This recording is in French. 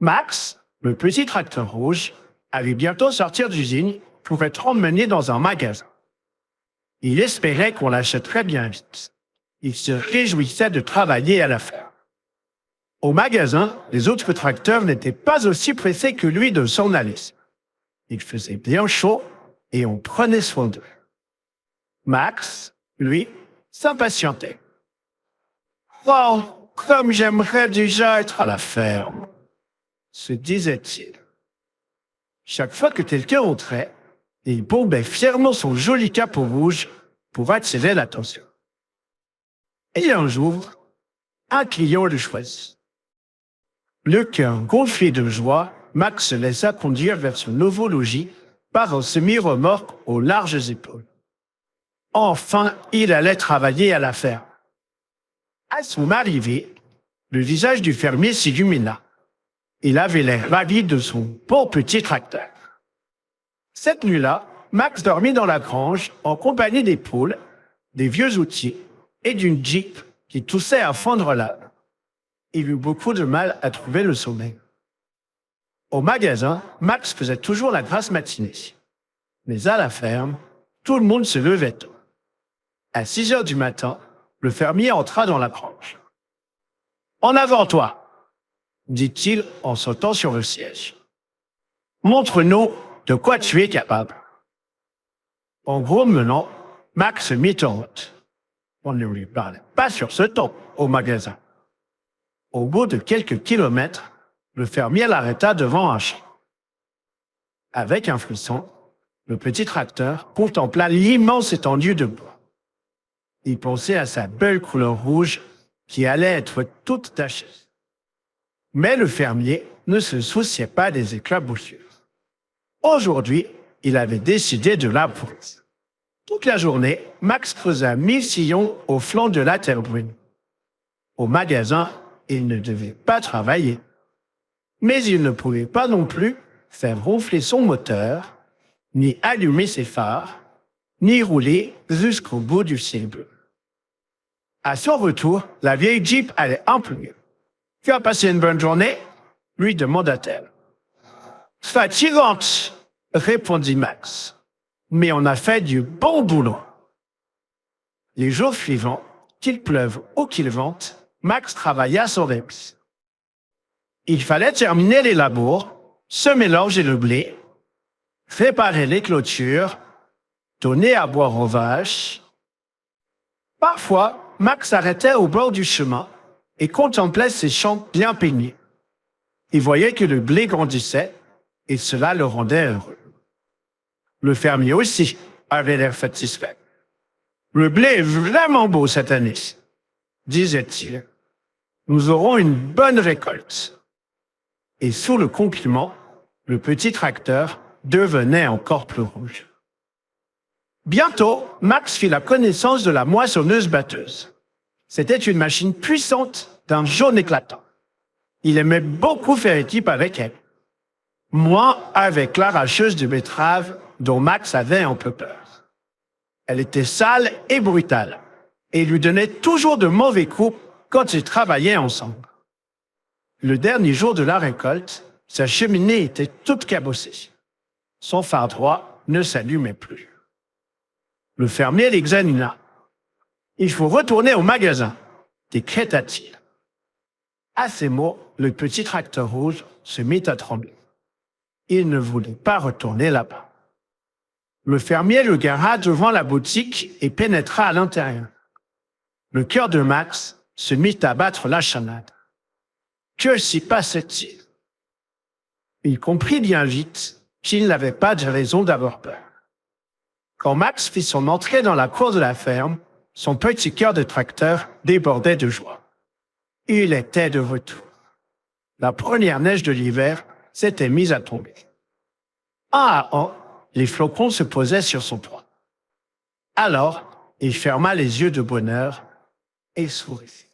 Max, le petit tracteur rouge, allait bientôt sortir d'usine pour être emmené dans un magasin. Il espérait qu'on l'achèterait bien vite. Il se réjouissait de travailler à la ferme. Au magasin, les autres tracteurs n'étaient pas aussi pressés que lui de s'en aller. Il faisait bien chaud et on prenait soin d'eux. Max, lui, s'impatientait. « Oh, comme j'aimerais déjà être à la ferme !» se disait-il. Chaque fois que quelqu'un entrait, il bombait fièrement son joli capot rouge pour attirer l'attention. Et un jour, un client le choisit. Le cœur gonflé de joie, Max se laissa conduire vers son nouveau logis par un semi-remorque aux larges épaules. Enfin, il allait travailler à la ferme. À son arrivée, le visage du fermier s'illumina. Il avait l'air ravi de son beau petit tracteur. Cette nuit-là, Max dormit dans la grange en compagnie des poules, des vieux outils et d'une Jeep qui toussait à fondre l'âme. Il eut beaucoup de mal à trouver le sommeil. Au magasin, Max faisait toujours la grasse matinée. Mais à la ferme, tout le monde se levait tôt. À 6 heures du matin, le fermier entra dans la grange. « En avant, toi !» dit-il en sautant sur le siège. « Montre-nous de quoi tu es capable. » En grommelant, Max se mit en route. On ne lui parlait pas sur ce ton au magasin. Au bout de quelques kilomètres, le fermier l'arrêta devant un champ. Avec un frisson, le petit tracteur contempla l'immense étendue de bois. Il pensait à sa belle couleur rouge qui allait être toute tachée. Mais le fermier ne se souciait pas des éclaboussures. Aujourd'hui, il avait décidé de la pourrir. Toute la journée, Max creusa 1000 sillons au flanc de la terre brune. Au magasin, il ne devait pas travailler. Mais il ne pouvait pas non plus faire ronfler son moteur, ni allumer ses phares, ni rouler jusqu'au bout du ciel bleu. À son retour, la vieille Jeep allait un peu mieux. « Tu as passé une bonne journée ?» lui demanda-t-elle. « Fatigante !» répondit Max. « Mais on a fait du bon boulot. » Les jours suivants, qu'il pleuve ou qu'il vente, Max travailla son réps. Il fallait terminer les labours, semer l'orge et le blé, préparer les clôtures, donner à boire aux vaches. Parfois, Max s'arrêtait au bord du chemin et contemplait ses champs bien peignés. Il voyait que le blé grandissait et cela le rendait heureux. Le fermier aussi avait l'air satisfait. « Le blé est vraiment beau cette année, » disait-il. « Nous aurons une bonne récolte. » Et sous le compliment, le petit tracteur devenait encore plus rouge. Bientôt, Max fit la connaissance de la moissonneuse-batteuse. C'était une machine puissante d'un jaune éclatant. Il aimait beaucoup faire équipe avec elle. Moins avec l'arracheuse de betteraves dont Max avait un peu peur. Elle était sale et brutale et lui donnait toujours de mauvais coups quand ils travaillaient ensemble. Le dernier jour de la récolte, sa cheminée était toute cabossée. Son phare droit ne s'allumait plus. Le fermier l'examina. « Il faut retourner au magasin », décréta-t-il. À ces mots, le petit tracteur rouge se mit à trembler. Il ne voulait pas retourner là-bas. Le fermier le gara devant la boutique et pénétra à l'intérieur. Le cœur de Max se mit à battre la chanade. Que s'y passait-il? Il comprit bien vite qu'il n'avait pas de raison d'avoir peur. Quand Max fit son entrée dans la cour de la ferme, son petit cœur de tracteur débordait de joie. Il était de retour. La première neige de l'hiver s'était mise à tomber. Un à un, les flocons se posaient sur son toit. Alors, il ferma les yeux de bonheur et sourit.